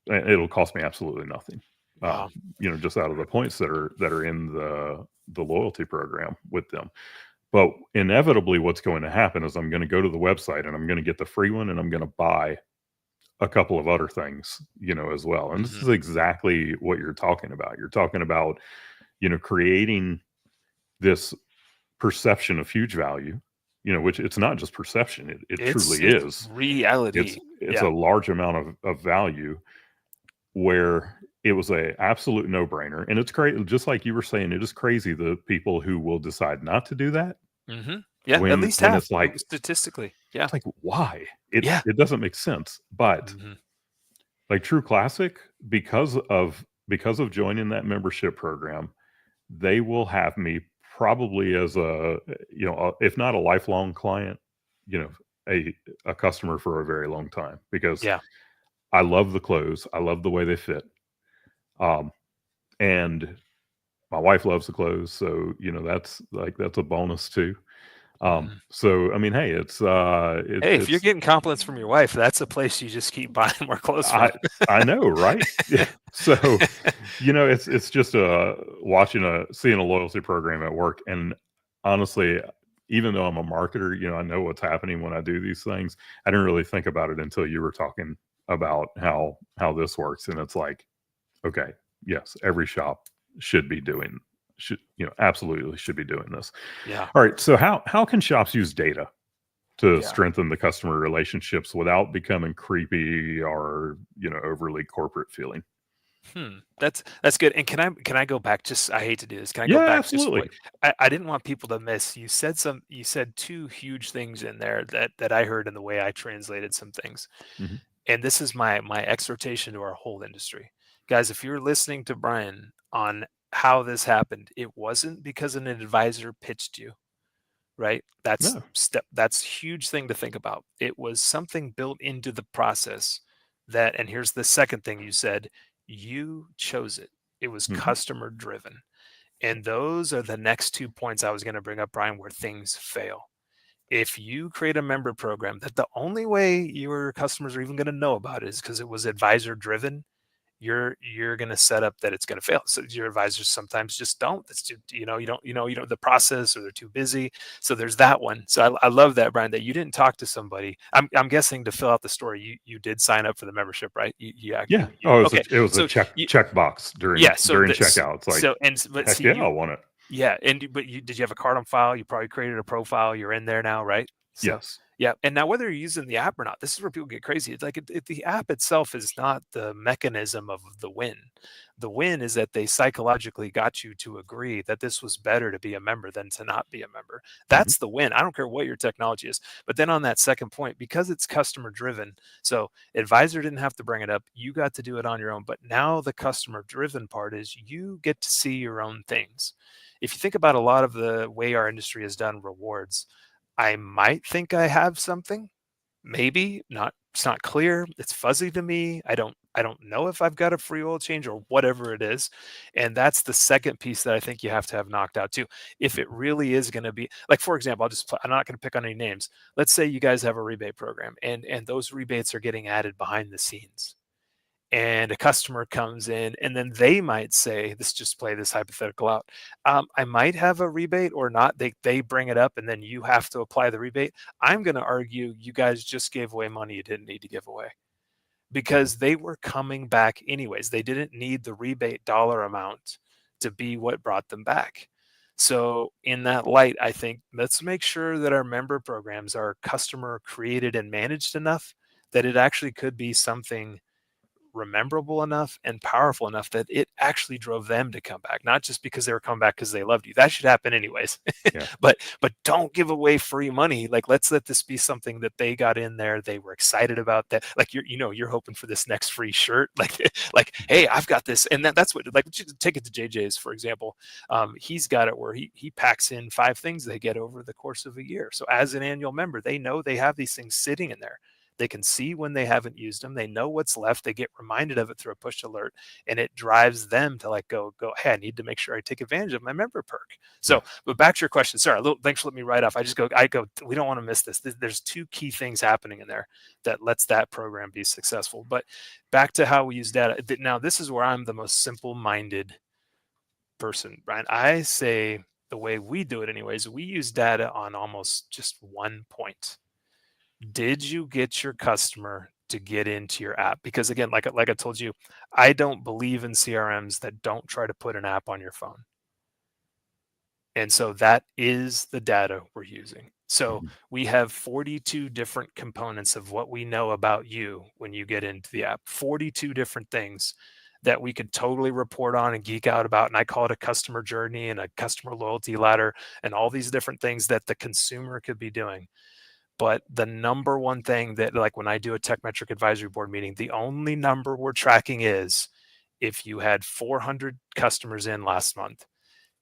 it'll cost me absolutely nothing, Wow. just out of the points that are in the loyalty program with them. But inevitably, what's going to happen is I'm going to go to the website, and I'm going to get the free one, and I'm going to buy a couple of other things, as well. And this Hmm. is exactly what you're talking about. You're talking about, creating this perception of huge value, which it's not just perception. It truly It's is. It's reality. it's a Yeah. large amount of value, where it was a absolute no brainer. And it's crazy, just like you were saying, it is crazy the people who will decide not to do that, Hmm. Yeah. At when least when half it's like statistically. Yeah. why? it Yeah. it doesn't make sense. But Hmm. like True Classic, because of joining that membership program, they will have me probably as if not a lifelong client, you know, a customer for a very long time, because Yeah. I love the clothes, I love the way they fit, um, and my wife loves the clothes, so that's a bonus too. Hmm. So I mean, hey, Hey, if you're it's getting compliments from your wife, that's a place you just keep buying more clothes from. I I know, right? Yeah. So, it's just seeing a loyalty program at work. And honestly, even though I'm a marketer, I know what's happening when I do these things. I didn't really think about it until you were talking about how this works. And it's like, okay, yes, every shop should be doing should absolutely should be doing this. Yeah. All right. So how can shops use data to Yeah. strengthen the customer relationships without becoming creepy or overly corporate feeling? That's good. And can I go back? Just I hate to do this. Can I go Yeah, back? Just absolutely. what I didn't want people to miss. You said two huge things in there that I heard in the way I translated some things. Mhm. And this is my exhortation to our whole industry, guys. If you're listening to Brian on how this happened, it wasn't because an advisor pitched you, right? No. That's huge thing to think about. It was something built into the process that, and here's the second thing you said, you chose it. It was Mhm. customer driven. And those are the next 2 points I was going to bring up, Brian, where things fail. If you create a member program that the only way your customers are even going to know about it is because it was advisor driven, you're going to set up that it's going to fail. So your advisors sometimes just don't. That's too, you don't the process, or they're too busy. So there's that one. So I love that, Brian, that you didn't talk to somebody. I'm guessing to fill out the story, you did sign up for the membership, right? Yeah. Oh, Okay. it was a So check box during yeah. So during this checkout. It's like, so and but heck see yeah, I you want it. yeah. And but you did you have a card on file? You probably created a profile. You're in there now, right? So Yes. Yeah, and now whether you're using the app or not, this is where people get crazy. It's like the app itself is not the mechanism of the win. The win is that they psychologically got you to agree that this was better to be a member than to not be a member. Mhm. That's the win. I don't care what your technology is. But then on that second point, because it's customer driven, so advisor didn't have to bring it up. You got to do it on your own. But now the customer driven part is you get to see your own things. If you think about a lot of the way our industry has done rewards, I might think I have something, maybe not. It's not clear. It's fuzzy to me. I don't know if I've got a free oil change or whatever it is. And that's the second piece that I think you have to have knocked out too. If it really is going to be like, for example, I'm not going to pick on any names. Let's say you guys have a rebate program and those rebates are getting added behind the scenes, and a customer comes in and then they might say, let's just play this hypothetical out, I might have a rebate or not. They bring it up and then you have to apply the rebate. I'm going to argue you guys just gave away money you didn't need to give away, Mhm. because they were coming back anyways. They didn't need the rebate dollar amount to be what brought them back. So in that light, I think let's make sure that our member programs are customer created and managed enough that it actually could be something rememberable enough and powerful enough that it actually drove them to come back, not just because they were coming back because they loved you. That should happen anyways. Yeah. But don't give away free money. Like, let's let this be something that they got in there, they were excited about, that like you're hoping for this next free shirt, like hey, I've got this. And that's what, like, take it to JJ's for example. He's got it where he packs in 5 things they get over the course of a year. So as an annual member, they know they have these things sitting in there. They can see when they haven't used them. They know what's left. They get reminded of it through a push alert, and it drives them to like go. Hey, I need to make sure I take advantage of my member perk. Yeah. So, but back to your question. Sorry, thanks for letting me write off. I go. We don't want to miss this. There's 2 key things happening in there that lets that program be successful. But back to how we use data. Now, this is where I'm the most simple-minded person, Brian. I say the way we do it, anyways. We use data on almost just one point: did you get your customer to get into your app? Because again, like I told you, I don't believe in CRMs that don't try to put an app on your phone. And so that is the data we're using. So Mhm. we have 42 different components of what we know about you when you get into the app. 42 different things that we could totally report on and geek out about. And I call it a customer journey and a customer loyalty ladder and all these different things that the consumer could be doing. But the number one thing that, like, when I do a tech metric advisory board meeting, the only number we're tracking is if you had 400 customers in last month,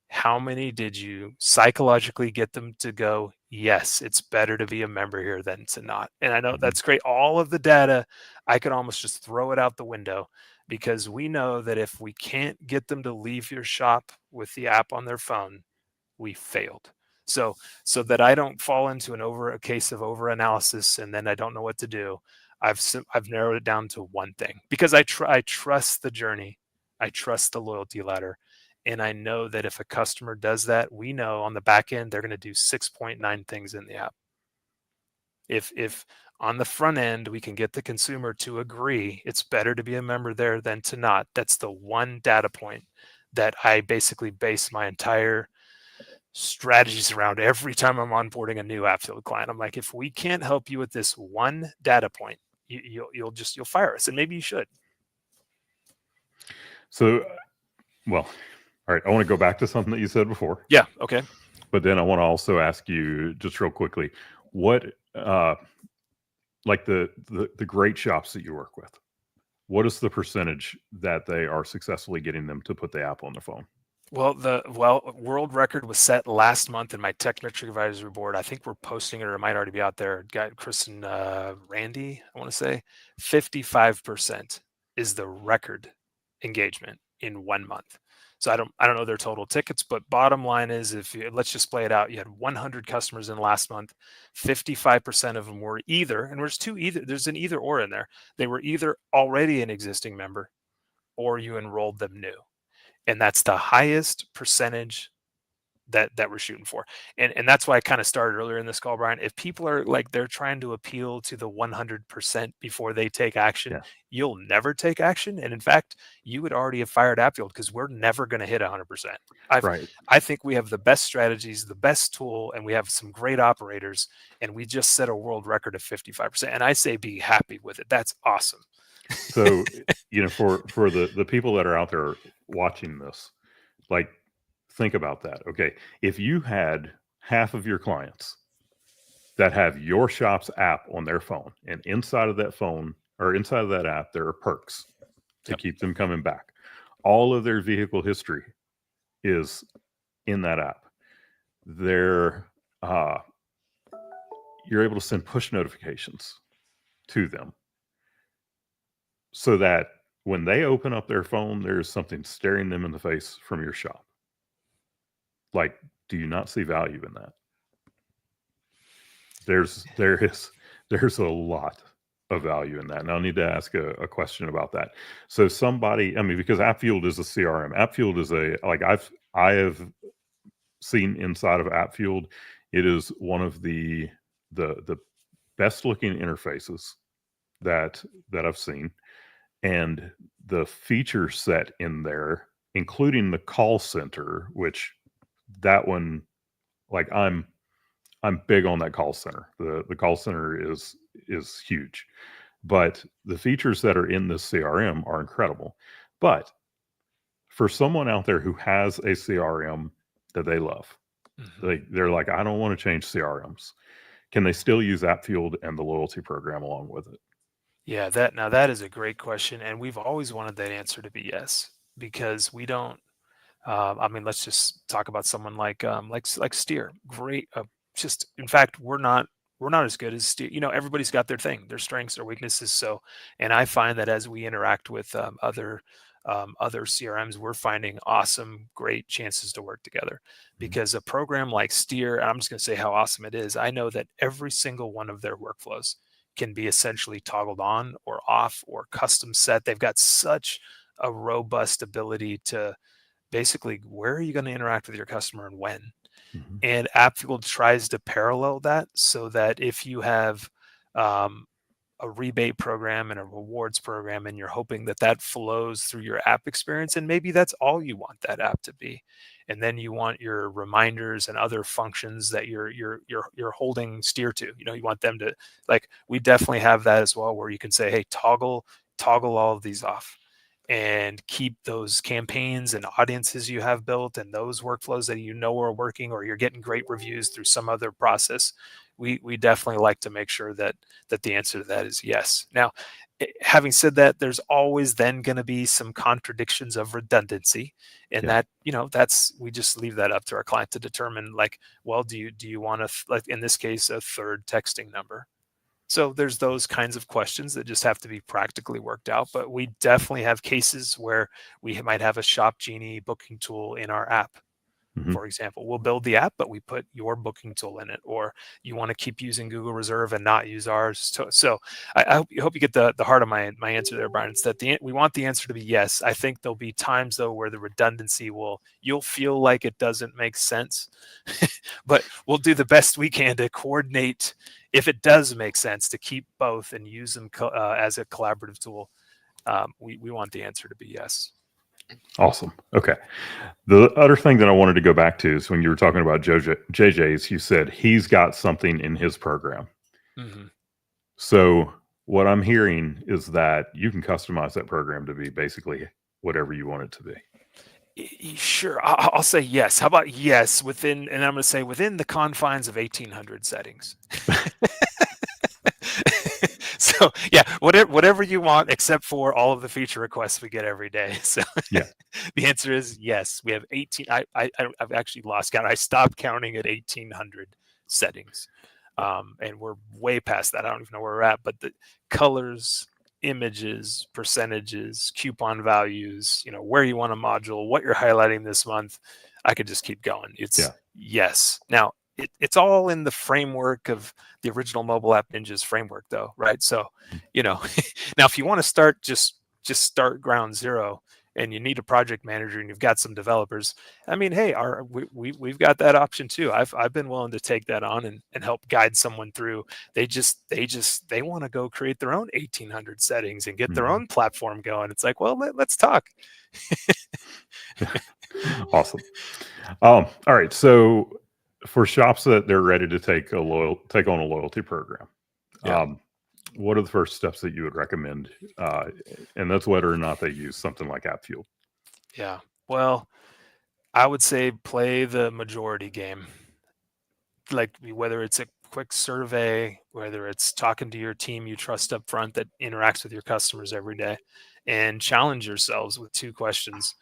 how many did you psychologically get them to go, yes, it's better to be a member here than to not? And I know Mhm. that's great. All of the data, I could almost just throw it out the window, because we know that if we can't get them to leave your shop with the app on their phone, we failed. So that I don't fall into a case of over analysis and then I don't know what to do, I've narrowed it down to one thing, because I trust the journey, I trust the loyalty ladder, and I know that if a customer does that, we know on the back end they're going to do 6.9 things in the app. If on the front end we can get the consumer to agree it's better to be a member there than to not, that's the one data point that I basically base my entire strategies around every time I'm onboarding a new Appfield client. I'm like, if we can't help you with this one data point, you'll fire us, and maybe you should. So, well, all right. I want to go back to something that you said before, Yeah. Okay. but then I want to also ask you just real quickly, what, uh, like the great shops that you work with, what is the percentage that they are successfully getting them to put the app on their phone? Well, the world record was set last month in my tech metric advisory board. I think we're posting it, or it might already be out there. Got Chris and Randy, I want to say 55% is the record engagement in 1 month. So I don't know their total tickets, but bottom line is, if you, let's just play it out. You had 100 customers in last month. 55% of them were either, and there's two either. There's an either or in there. They were either already an existing member, or you enrolled them new, and that's the highest percentage that we're shooting for. And that's why I kind of started earlier in this call, Brian. If people are like they're trying to appeal to the 100% before they take action, Yeah. you'll never take action. And in fact, you would already have fired Appfield because we're never going to hit 100%. Right. I think we have the best strategies, the best tool, and we have some great operators, and we just set a world record of 55%. And I say be happy with it. That's awesome. So, for the people that are out there watching this, like, think about that. Okay, if you had half of your clients that have your shop's app on their phone, and inside of that phone or inside of that app, there are perks to Yep. keep them coming back. All of their vehicle history is in that app. They're you're able to send push notifications to them so that when they open up their phone, there's something staring them in the face from your shop. Like, do you not see value in that? There's a lot of value in that. And I'll need to ask a question about that. So somebody, I mean, because Appfield is a CRM. Appfield is I have seen inside of Appfield. It is one of the best looking interfaces that I've seen. And the feature set in there, including the call center, which that one, like I'm big on that call center. The call center is huge, but the features that are in this CRM are incredible. But for someone out there who has a CRM that they love, they're like, I don't want to change CRMs. Can they still use Appfield and the loyalty program along with it? Yeah, that is a great question, and we've always wanted that answer to be yes, because we don't. I mean, let's just talk about someone like Steer. Great, just in fact, we're not as good as Steer. Everybody's got their thing, their strengths, their weaknesses. So, and I find that as we interact with other CRMs, we're finding awesome, great chances to work together. Because a program like Steer, and I'm just going to say how awesome it is. I know that every single one of their workflows can be essentially toggled on or off or custom set. They've got such a robust ability to basically where are you going to interact with your customer and when. Mm-hmm. And Appfield tries to parallel that so that if you have um, a rebate program and a rewards program and you're hoping that that flows through your app experience, and maybe that's all you want that app to be, and then you want your reminders and other functions that you're holding Steer to, you want them to, like, we definitely have that as well, where you can say, hey, toggle all of these off and keep those campaigns and audiences you have built and those workflows that are working, or you're getting great reviews through some other process. We definitely like to make sure that the answer to that is yes. Now, having said that, there's always then going to be some contradictions of redundancy, and Yeah. that's we just leave that up to our client to determine, like, well, do you want to, like in this case, a third texting number? So there's those kinds of questions that just have to be practically worked out. But we definitely have cases where we might have a Shop Genie booking tool in our app. Mm-hmm. For example, we'll build the app, but we put your booking tool in it, or you want to keep using Google Reserve and not use ours. So I hope you get the heart of my answer there, Brian. It's that we want the answer to be yes. I think there'll be times though where the redundancy you'll feel like it doesn't make sense, but we'll do the best we can to coordinate if it does make sense to keep both and use them as a collaborative tool. We want the answer to be yes. Awesome. Okay. The other thing that I wanted to go back to is when you were talking about JJ's, you said he's got something in his program. Mm-hmm. So what I'm hearing is that you can customize that program to be basically whatever you want it to be. Sure, I'll say yes. How about yes within, and I'm going to say within the confines of 1800 settings. So yeah, whatever you want, except for all of the feature requests we get every day. So yeah, the answer is yes. We have 18. I've actually lost count. I stopped counting at 1800 settings, and we're way past that. I don't even know where we're at. But the colors, images, percentages, coupon values, where you want a module, what you're highlighting this month, I could just keep going. It's yes. Now it's all in the framework of the original mobile app ninjas framework though, right? So, now if you want to start, just start ground zero and you need a project manager and you've got some developers, I mean, hey, we've got that option too. I've been willing to take that on and help guide someone through. They want to go create their own 1800 settings and get their Mhm. own platform going. It's like, well, let's talk. Awesome. All right. So for shops that they're ready to take on a loyalty program, Yeah. um, what are the first steps that you would recommend? And that's whether or not they use something like AppFuel. Yeah. Well, I would say play the majority game. Like whether it's a quick survey, whether it's talking to your team you trust up front that interacts with your customers every day, and challenge yourselves with two questions.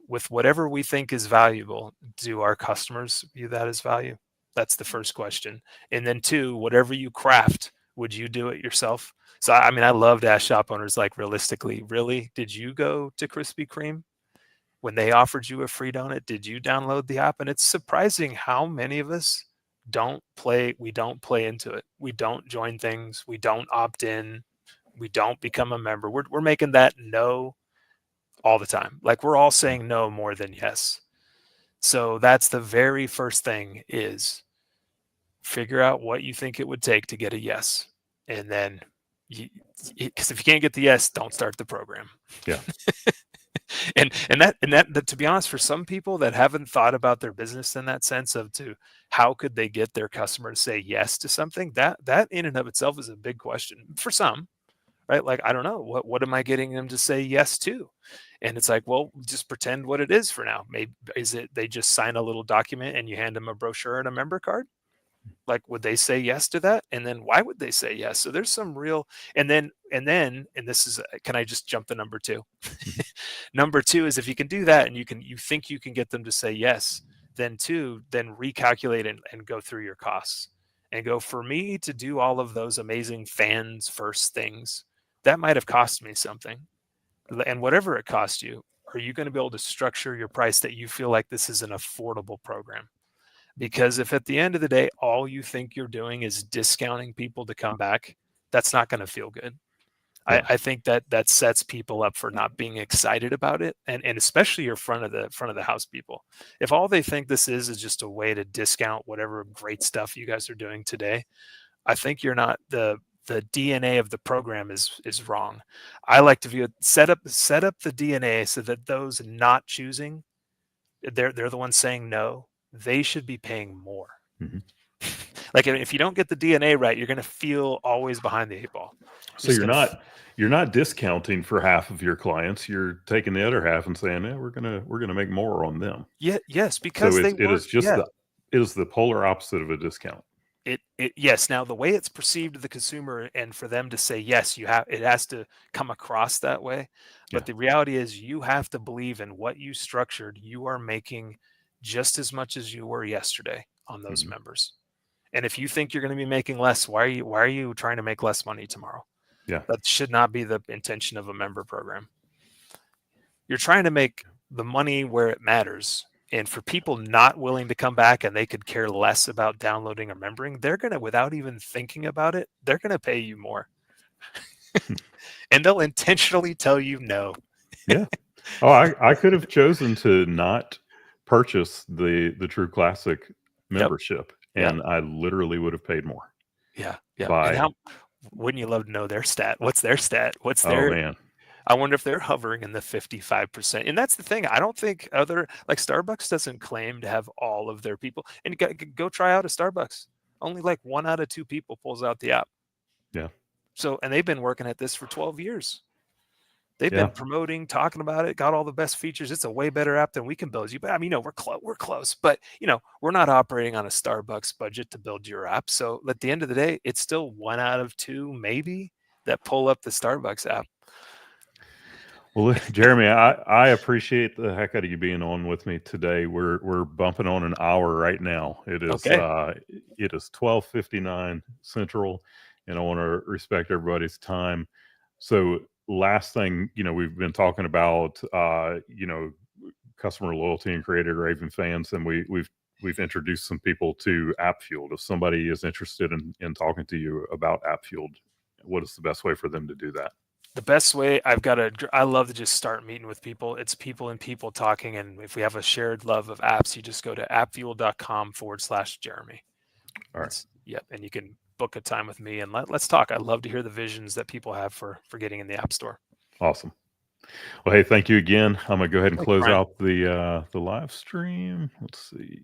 With whatever we think is valuable, do our customers view that as value? That's the first question. And then two, whatever you craft, would you do it yourself? So I mean, I love to ask shop owners, like, realistically, really, did you go to Krispy Kreme when they offered you a free donut? Did you download the app? And it's surprising how many of us we don't play into it. We don't join things. We don't opt in. We don't become a member. We're making that no all the time. Like, we're all saying no more than yes. So that's the very first thing, is figure out what you think it would take to get a yes. And then, because if you can't get the yes, don't start the program. Yeah. And that, to be honest, for some people that haven't thought about their business in that sense of to how could they get their customer to say yes to something, that in and of itself is a big question for some, right? Like, I don't know, what am I getting them to say yes to? And it's like, well, just pretend what it is for now. Maybe is it they just sign a little document and you hand them a brochure and a member card? Like, would they say yes to that? And then why would they say yes? So there's some real, and this is, can I just jump to number two? Mhm. Number two is, if you can do that and you think you can get them to say yes, then recalculate and go through your costs and go, for me to do all of those amazing fans first things, that might have cost me something. And whatever it cost you, are you going to be able to structure your price that you feel like this is an affordable program? Because if at the end of the day, all you think you're doing is discounting people to come back, that's not going to feel good. Yeah. I think that sets people up for not being excited about it, and especially your front of the house people. If all they think this is just a way to discount whatever great stuff you guys are doing today, I think you're not the DNA of the program is wrong. I like to view it, set up the DNA so that those not choosing, they're the ones saying no, they should be paying more. Mhm. Like, if you don't get the DNA right, you're going to feel always behind the eight ball. You're So just going to, you're not discounting for half of your clients. You're taking the other half and saying, "Yeah, we're gonna make more on them." yeah, yes, So because they it work. is just Yeah, it is the polar opposite of a discount. yes. Now, the way it's perceived to the consumer, and for them to say yes, it has to come across that way. Yeah. But the reality is, you have to believe in what you structured. You are making just as much as you were yesterday on those Mhm. members. And if you think you're going to be making less, why are you trying to make less money tomorrow? Yeah. That should not be the intention of a member program. You're trying to make the money where it matters. And for people not willing to come back and they could care less about downloading or remembering, they're going to, without even thinking about it, they're going to pay you more. And they'll intentionally tell you no. Yeah. Oh, I could have chosen to not purchase the True Classic Yep. membership, Yeah. and I literally would have paid more Yeah. Yeah. And by how wouldn't you love to know their stat? What's their stat? oh, man. I wonder if they're hovering in the 55%. And that's the thing. I don't think like Starbucks doesn't claim to have all of their people. And go try out a Starbucks. Only like 1 out of 2 people pulls out the app. Yeah. So, and they've been working at this for 12 years. They've Yeah. been promoting, talking about it, got all the best features. It's a way better app than we can build you. But I mean, we're close, but we're not operating on a Starbucks budget to build your app. So at the end of the day, it's still 1 out of 2, maybe, that pull up the Starbucks app. Well, Jeremy, I appreciate the heck out of you being on with me today. We're bumping on an hour right now. Okay. It is 12:59 Central, and I want to respect everybody's time. So last thing, we've been talking about customer loyalty and created raving fans, and we've introduced some people to AppFueled. If somebody is interested in talking to you about AppFueled, what is the best way for them to do that? The best way I love to just start meeting with people. It's people and people talking. And if we have a shared love of apps, you just go to appfuel.com/Jeremy. All right. Yep. And you can book a time with me and let's talk. I'd love to hear the visions that people have for getting in the App Store. Awesome. Well, hey, thank you again. I'm gonna go ahead and Thank you, close Brian. out the live stream. Let's see.